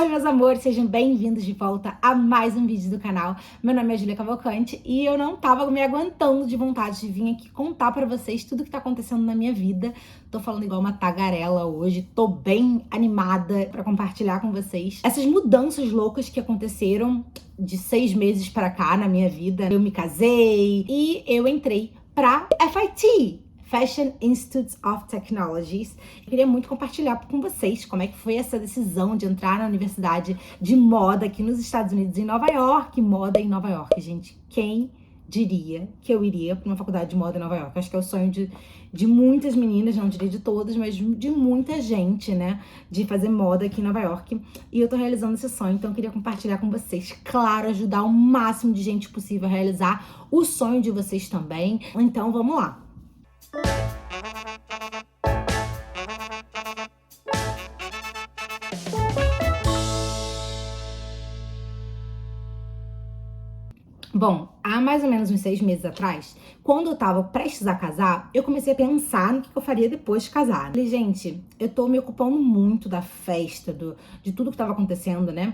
Oi, meus amores, sejam bem-vindos de volta a mais um vídeo do canal. Meu nome é Julia Cavalcante e eu não tava me aguentando de vontade de vir aqui contar pra vocês tudo que tá acontecendo na minha vida. Tô falando igual uma tagarela hoje, tô bem animada pra compartilhar com vocês essas mudanças loucas que aconteceram de 6 meses pra cá na minha vida. Eu me casei e eu entrei pra FIT. Fashion Institute of Technologies. Eu queria muito compartilhar com vocês como é que foi essa decisão de entrar na universidade de moda aqui nos Estados Unidos, em Nova York. Moda em Nova York, gente. Quem diria que eu iria para uma faculdade de moda em Nova York? Acho que é o sonho de muitas meninas, não diria de todas, mas de muita gente, né? De fazer moda aqui em Nova York. E eu tô realizando esse sonho, então eu queria compartilhar com vocês. Claro, ajudar o máximo de gente possível a realizar o sonho de vocês também. Então, vamos lá. Bom, há mais ou menos uns 6 meses atrás, quando eu tava prestes a casar, eu comecei a pensar no que eu faria depois de casar. Falei, gente, eu tô me ocupando muito da festa, de tudo que tava acontecendo, né?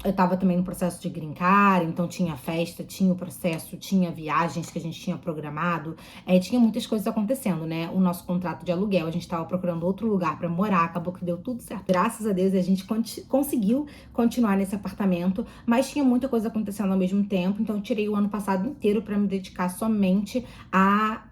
Eu tava também no processo de green card, então tinha festa, tinha o processo, tinha viagens que a gente tinha programado, tinha muitas coisas acontecendo, né? O nosso contrato de aluguel, a gente tava procurando outro lugar pra morar, acabou que deu tudo certo. Graças a Deus a gente conseguiu continuar nesse apartamento, mas tinha muita coisa acontecendo ao mesmo tempo, então eu tirei o ano passado inteiro pra me dedicar somente à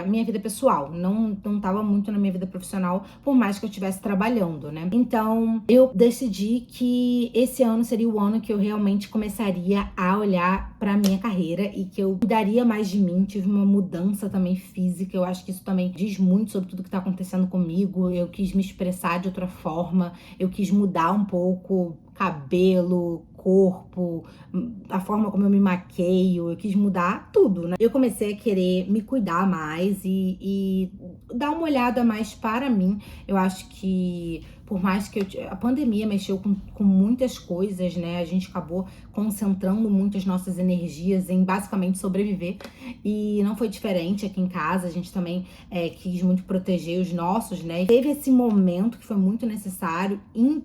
minha vida pessoal. Não tava muito na minha vida profissional, por mais que eu estivesse trabalhando, né? Então eu decidi que esse ano seria o ano que eu realmente começaria a olhar pra minha carreira e que eu cuidaria mais de mim. Tive uma mudança também física, eu acho que isso também diz muito sobre tudo que tá acontecendo comigo. Eu quis me expressar de outra forma, eu quis mudar um pouco cabelo, corpo, a forma como eu me maqueio, eu quis mudar tudo, né? Eu comecei a querer me cuidar mais e dar uma olhada mais para mim. Eu acho que, por mais que a pandemia mexeu com muitas coisas, né? A gente acabou concentrando muitas nossas energias em basicamente sobreviver. E não foi diferente aqui em casa. A gente também quis muito proteger os nossos, né? Teve esse momento que foi muito necessário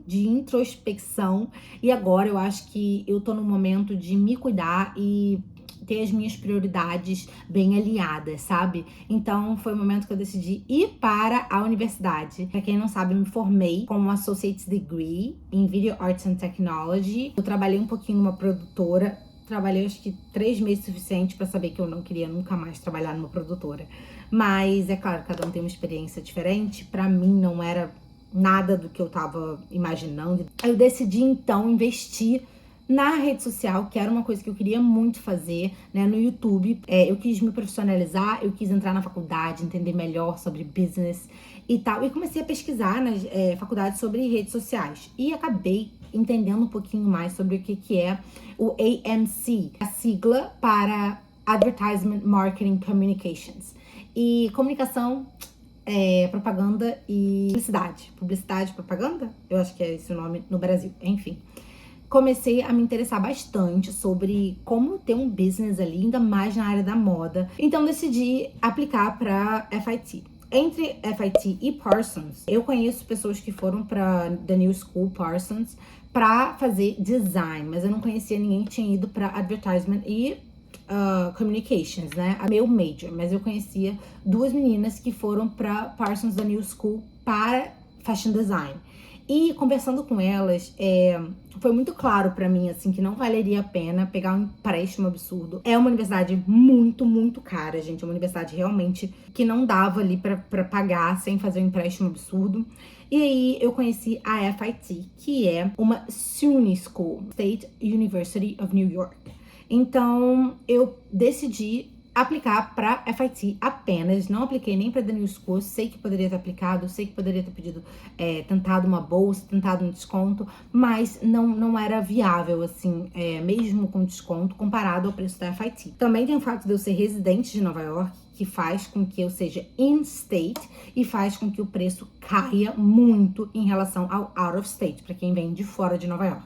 de introspecção. E agora eu acho que eu tô no momento de me cuidar e ter as minhas prioridades bem alinhadas, sabe? Então foi o momento que eu decidi ir para a universidade. Pra quem não sabe, eu me formei com um Associate's Degree em Video Arts and Technology. Eu trabalhei um pouquinho numa produtora. Trabalhei acho que 3 meses suficiente pra saber que eu não queria nunca mais trabalhar numa produtora. Mas é claro, cada um tem uma experiência diferente. Pra mim não era nada do que eu tava imaginando. Eu decidi então investir na rede social, que era uma coisa que eu queria muito fazer, né, no YouTube. Eu quis me profissionalizar, eu quis entrar na faculdade, entender melhor sobre business e tal. E comecei a pesquisar nas faculdades sobre redes sociais. E acabei entendendo um pouquinho mais sobre o que é o AMC, a sigla para Advertisement Marketing Communications. E comunicação, propaganda e publicidade. Publicidade e propaganda? Eu acho que é esse o nome no Brasil, enfim. Comecei a me interessar bastante sobre como ter um business ali, ainda mais na área da moda. Então decidi aplicar para FIT. Entre FIT e Parsons, eu conheço pessoas que foram para The New School Parsons para fazer design, mas eu não conhecia ninguém que tinha ido para advertisement e communications, né? Meu major, mas eu conhecia 2 meninas que foram para Parsons The New School para fashion design. E conversando com elas, foi muito claro pra mim, assim, que não valeria a pena pegar um empréstimo absurdo. É uma universidade muito, muito cara, gente. É uma universidade realmente que não dava ali pra pagar sem fazer um empréstimo absurdo. E aí eu conheci a FIT, que é uma SUNY School, State University of New York. Então eu decidi aplicar para FIT apenas, não apliquei nem para The New School. Sei que poderia ter aplicado, sei que poderia ter pedido, tentado uma bolsa, tentado um desconto, mas não era viável, assim, mesmo com desconto, comparado ao preço da FIT. Também tem o fato de eu ser residente de Nova York, que faz com que eu seja in-state e faz com que o preço caia muito em relação ao out-of-state, para quem vem de fora de Nova York.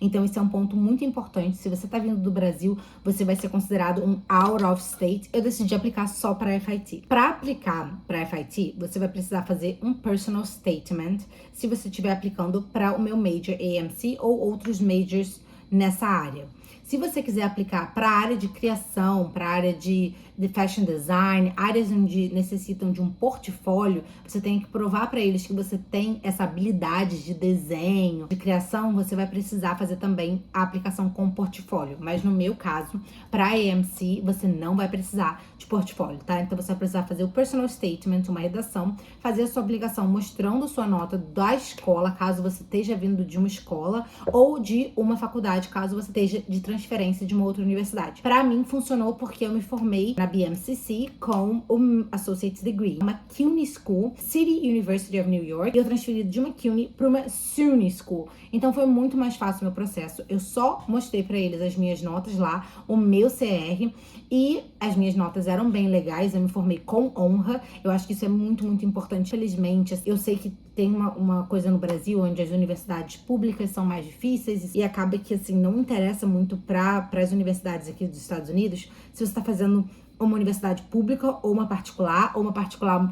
Então, esse é um ponto muito importante. Se você tá vindo do Brasil, você vai ser considerado um out of state. Eu decidi aplicar só para FIT. Para aplicar para FIT, você vai precisar fazer um personal statement se você estiver aplicando para o meu major AMC ou outros majors nessa área. Se você quiser aplicar para a área de criação, para a área de fashion design, áreas onde necessitam de um portfólio, você tem que provar para eles que você tem essa habilidade de desenho, de criação, você vai precisar fazer também a aplicação com portfólio. Mas no meu caso, para AMC, você não vai precisar de portfólio, tá? Então você vai precisar fazer o personal statement, uma redação, fazer a sua aplicação mostrando sua nota da escola, caso você esteja vindo de uma escola, ou de uma faculdade, caso você esteja de transferência de uma outra universidade. Para mim funcionou porque eu me formei na BMCC com um Associate's Degree, uma CUNY School, City University of New York, e eu transferi de uma CUNY para uma SUNY School. Então foi muito mais fácil o meu processo. Eu só mostrei para eles as minhas notas lá, o meu CR, e as minhas notas eram bem legais, eu me formei com honra. Eu acho que isso é muito, muito importante. Felizmente, eu sei que tem uma coisa no Brasil onde as universidades públicas são mais difíceis e acaba que, assim, não interessa muito para as universidades aqui dos Estados Unidos se você está fazendo uma universidade pública ou uma particular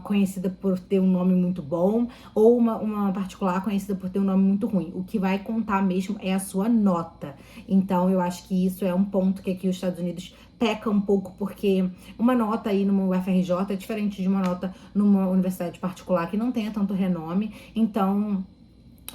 conhecida por ter um nome muito bom, ou uma particular conhecida por ter um nome muito ruim. O que vai contar mesmo é a sua nota. Então, eu acho que isso é um ponto que aqui os Estados Unidos peca um pouco, porque uma nota aí numa UFRJ é diferente de uma nota numa universidade particular que não tenha tanto renome. Então,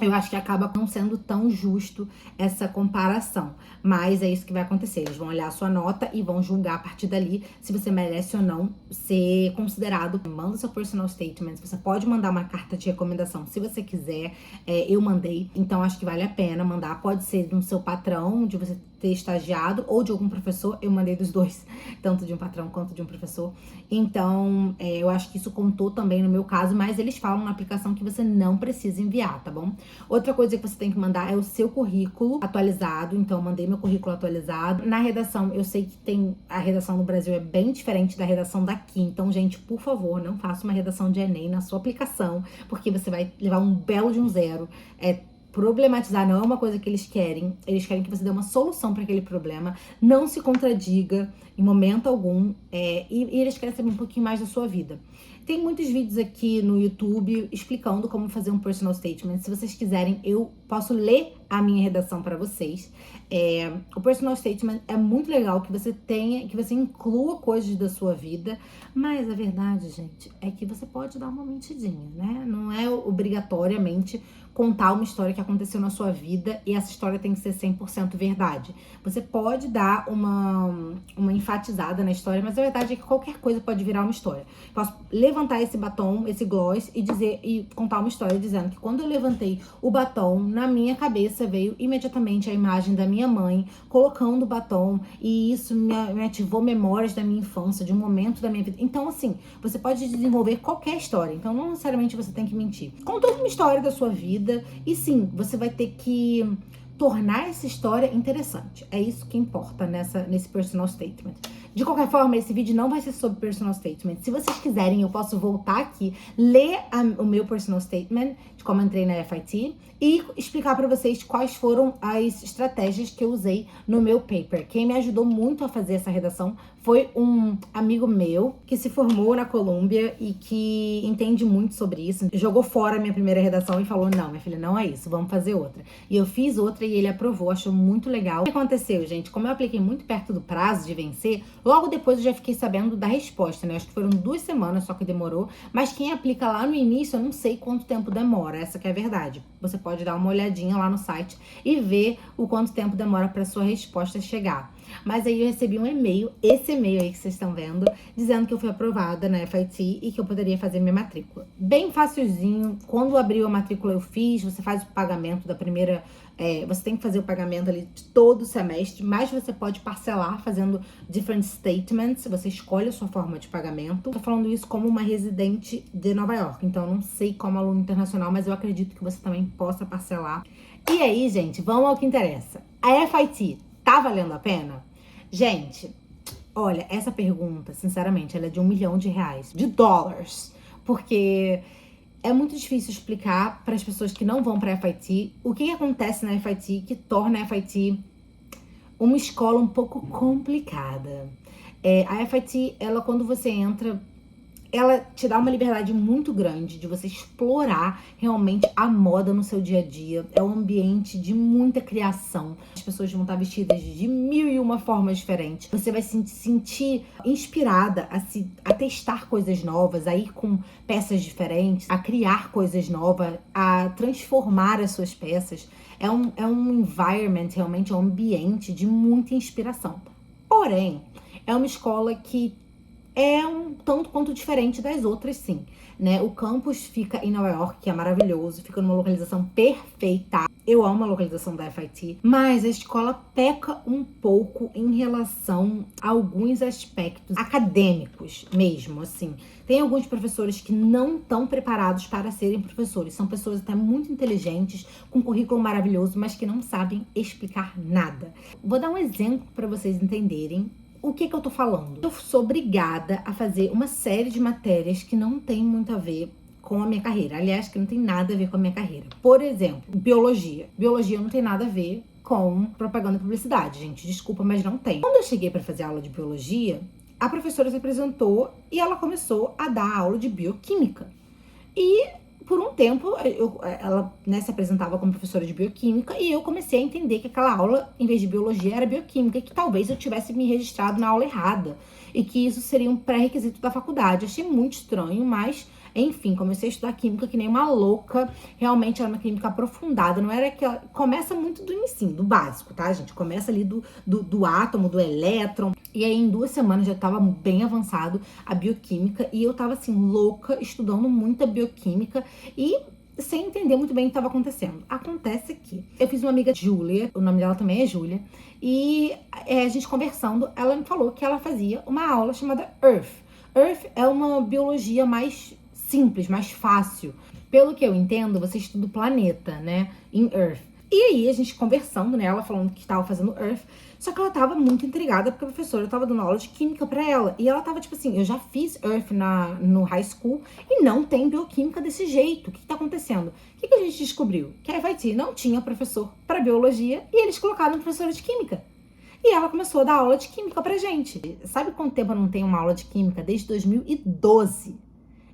eu acho que acaba não sendo tão justo essa comparação. Mas é isso que vai acontecer. Eles vão olhar a sua nota e vão julgar a partir dali se você merece ou não ser considerado. Manda seu personal statement. Você pode mandar uma carta de recomendação se você quiser. Eu mandei. Então, acho que vale a pena mandar. Pode ser do seu patrão, de você ter estagiado, ou de algum professor. Eu mandei dos dois, tanto de um patrão quanto de um professor. Então, eu acho que isso contou também no meu caso, mas eles falam na aplicação que você não precisa enviar, tá bom? Outra coisa que você tem que mandar é o seu currículo atualizado. Então, eu mandei meu currículo atualizado. Na redação, eu sei que a redação no Brasil é bem diferente da redação daqui. Então, gente, por favor, não faça uma redação de Enem na sua aplicação, porque você vai levar um belo de um zero. Problematizar não é uma coisa que eles querem. Eles querem que você dê uma solução para aquele problema. Não se contradiga em momento algum. E eles querem saber um pouquinho mais da sua vida. Tem muitos vídeos aqui no YouTube explicando como fazer um personal statement. Se vocês quiserem, eu posso ler a minha redação para vocês. O personal statement é muito legal que você inclua coisas da sua vida, mas a verdade, gente, é que você pode dar uma mentidinha, né? Não é obrigatoriamente contar uma história que aconteceu na sua vida e essa história tem que ser 100% verdade. Você pode dar uma enfatizada na história, mas a verdade é que qualquer coisa pode virar uma história. Posso levantar esse batom, esse gloss e contar uma história dizendo que quando eu levantei o batom, na minha cabeça veio imediatamente a imagem da minha mãe colocando o batom e isso me ativou memórias da minha infância, de um momento da minha vida. Então, assim, você pode desenvolver qualquer história. Então, não necessariamente você tem que mentir. Conta uma história da sua vida. E sim, você vai ter que tornar essa história interessante. É isso que importa nesse personal statement. De qualquer forma, esse vídeo não vai ser sobre personal statement. Se vocês quiserem, eu posso voltar aqui, ler o meu personal statement, de como eu entrei na FIT, e explicar para vocês quais foram as estratégias que eu usei no meu paper. Quem me ajudou muito a fazer essa redação foi um amigo meu que se formou na Colômbia e que entende muito sobre isso. Jogou fora a minha primeira redação e falou, não, minha filha, não é isso, vamos fazer outra. E eu fiz outra e ele aprovou, achou muito legal. O que aconteceu, gente? Como eu apliquei muito perto do prazo de vencer, logo depois eu já fiquei sabendo da resposta, né? Acho que foram 2 semanas só que demorou. Mas quem aplica lá no início, eu não sei quanto tempo demora. Essa que é a verdade. Você pode dar uma olhadinha lá no site e ver o quanto tempo demora para sua resposta chegar. Mas aí eu recebi um e-mail, esse e-mail aí que vocês estão vendo, dizendo que eu fui aprovada na FIT e que eu poderia fazer minha matrícula. Bem facilzinho. Quando abriu a matrícula eu fiz, você faz o pagamento da primeira... você tem que fazer o pagamento ali de todo o semestre, mas você pode parcelar fazendo different statements, você escolhe a sua forma de pagamento. Tô falando isso como uma residente de Nova York, então eu não sei como aluno internacional, mas eu acredito que você também possa parcelar. E aí, gente, vamos ao que interessa. A FIT tá valendo a pena? Gente, olha, essa pergunta, sinceramente, ela é de $1 milhão, de dólares, porque... É muito difícil explicar para as pessoas que não vão para a FIT o que acontece na FIT que torna a FIT uma escola um pouco complicada. A FIT, ela, quando você entra, ela te dá uma liberdade muito grande de você explorar realmente a moda no seu dia a dia. É um ambiente de muita criação. As pessoas vão estar vestidas de mil e uma formas diferentes. Você vai se sentir inspirada a testar coisas novas, a ir com peças diferentes, a criar coisas novas, a transformar as suas peças. É um environment, realmente é um ambiente de muita inspiração. Porém, é uma escola que é um tanto quanto diferente das outras, sim, né? O campus fica em Nova York, que é maravilhoso, fica numa localização perfeita. Eu amo a localização da FIT, mas a escola peca um pouco em relação a alguns aspectos acadêmicos mesmo, assim. Tem alguns professores que não estão preparados para serem professores. São pessoas até muito inteligentes, com um currículo maravilhoso, mas que não sabem explicar nada. Vou dar um exemplo para vocês entenderem o que eu tô falando. Eu sou obrigada a fazer uma série de matérias que não tem muito a ver com a minha carreira. Aliás, que não tem nada a ver com a minha carreira. Por exemplo, biologia. Biologia não tem nada a ver com propaganda e publicidade, gente. Desculpa, mas não tem. Quando eu cheguei para fazer aula de biologia, a professora se apresentou e ela começou a dar aula de bioquímica. E por um tempo, ela se apresentava como professora de bioquímica e eu comecei a entender que aquela aula, em vez de biologia, era bioquímica, e que talvez eu tivesse me registrado na aula errada e que isso seria um pré-requisito da faculdade. Achei muito estranho, mas enfim, comecei a estudar química que nem uma louca. Realmente era uma química aprofundada, não era que começa muito do ensino, do básico, tá, gente? Começa ali do átomo, do elétron. E aí, em 2 semanas, já tava bem avançado a bioquímica. E eu tava, assim, louca, estudando muita bioquímica e sem entender muito bem o que estava acontecendo. Acontece que eu fiz uma amiga, Júlia, o nome dela também é Júlia, e a gente conversando, ela me falou que ela fazia uma aula chamada Earth. Earth é uma biologia mais simples, mais fácil. Pelo que eu entendo, você estuda o planeta, né, em Earth. E aí, a gente conversando, né, ela falando que estava fazendo Earth, só que ela tava muito intrigada porque a professora tava dando aula de química pra ela. E ela tava tipo assim, eu já fiz Earth no high school e não tem bioquímica desse jeito. O que tá acontecendo? O que a gente descobriu? Que a FIT não tinha professor pra biologia e eles colocaram professora de química. E ela começou a dar aula de química pra gente. Sabe quanto tempo eu não tenho uma aula de química? Desde 2012.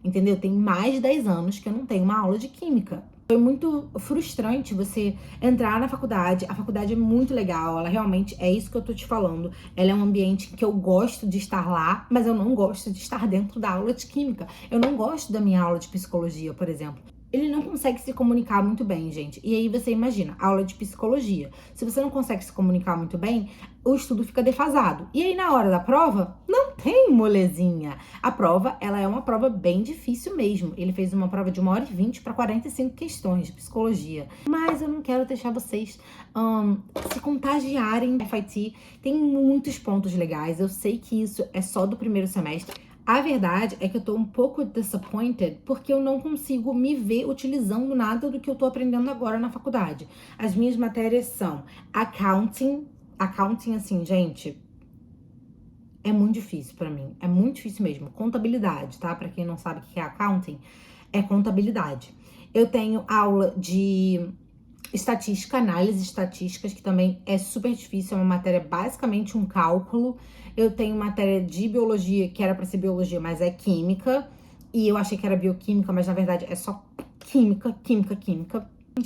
Entendeu? Tem mais de 10 anos que eu não tenho uma aula de química. Foi muito frustrante você entrar na faculdade. A faculdade é muito legal, ela realmente é isso que eu tô te falando. Ela é um ambiente que eu gosto de estar lá, mas eu não gosto de estar dentro da aula de química. Eu não gosto da minha aula de psicologia, por exemplo. Ele não consegue se comunicar muito bem, gente. E aí você imagina, aula de psicologia. Se você não consegue se comunicar muito bem, o estudo fica defasado. E aí na hora da prova, não tem molezinha. A prova, ela é uma prova bem difícil mesmo. Ele fez uma prova de 1h20 para 45 questões de psicologia. Mas eu não quero deixar vocês se contagiarem. A FIT tem muitos pontos legais. Eu sei que isso é só do primeiro semestre. A verdade é que eu tô um pouco disappointed porque eu não consigo me ver utilizando nada do que eu tô aprendendo agora na faculdade. As minhas matérias são accounting. Accounting, assim, gente, é muito difícil pra mim. É muito difícil mesmo. Contabilidade, tá? Pra quem não sabe o que é accounting, é contabilidade. Eu tenho aula de estatística, análise estatísticas, que também é super difícil, é uma matéria basicamente um cálculo. Eu tenho matéria de biologia, que era para ser biologia, mas é química. E eu achei que era bioquímica, mas na verdade é só química.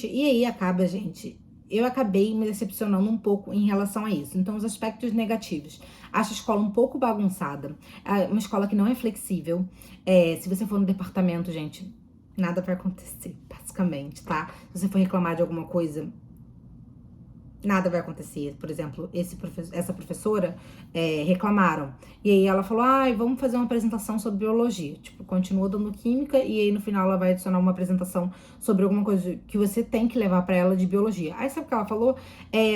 E aí acaba, gente, eu acabei me decepcionando um pouco em relação a isso. Então, os aspectos negativos. Acho a escola um pouco bagunçada. É uma escola que não é flexível. Se você for no departamento, gente, nada vai acontecer, basicamente, tá? Se você for reclamar de alguma coisa, nada vai acontecer. Por exemplo, essa professora reclamaram. E aí ela falou, vamos fazer uma apresentação sobre biologia. Tipo, continua dando química e aí no final ela vai adicionar uma apresentação sobre alguma coisa que você tem que levar pra ela de biologia. Aí sabe o que ela falou?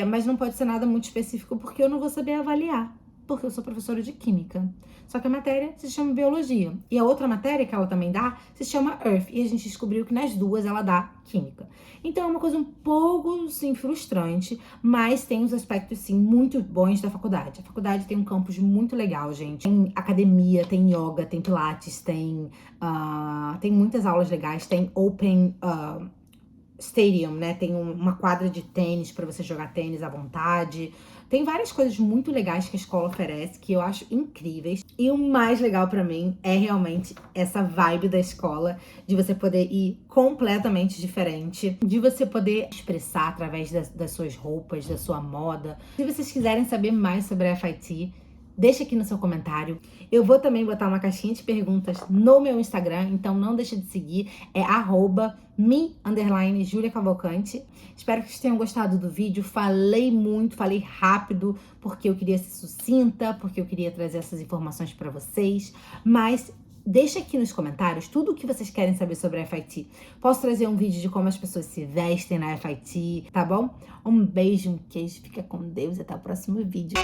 Mas não pode ser nada muito específico porque eu não vou saber avaliar. Porque eu sou professora de química. Só que a matéria se chama biologia. E a outra matéria que ela também dá se chama Earth. E a gente descobriu que nas duas ela dá química. Então é uma coisa um pouco, sim, frustrante, mas tem os aspectos, sim, muito bons da faculdade. A faculdade tem um campus muito legal, gente. Tem academia, tem yoga, tem pilates, tem muitas aulas legais, tem open stadium, né? Tem uma quadra de tênis para você jogar tênis à vontade. Tem várias coisas muito legais que a escola oferece que eu acho incríveis. E o mais legal pra mim é realmente essa vibe da escola, de você poder ir completamente diferente, de você poder expressar através das suas roupas, da sua moda. Se vocês quiserem saber mais sobre a FIT, deixa aqui no seu comentário. Eu vou também botar uma caixinha de perguntas no meu Instagram, então não deixa de seguir, é @me_Julia Cavalcante. Espero que vocês tenham gostado do vídeo. Falei muito, falei rápido, porque eu queria ser sucinta, porque eu queria trazer essas informações para vocês, mas deixa aqui nos comentários tudo o que vocês querem saber sobre a FIT. Posso trazer um vídeo de como as pessoas se vestem na FIT, tá bom? Um beijo, um queijo, fica com Deus e até o próximo vídeo.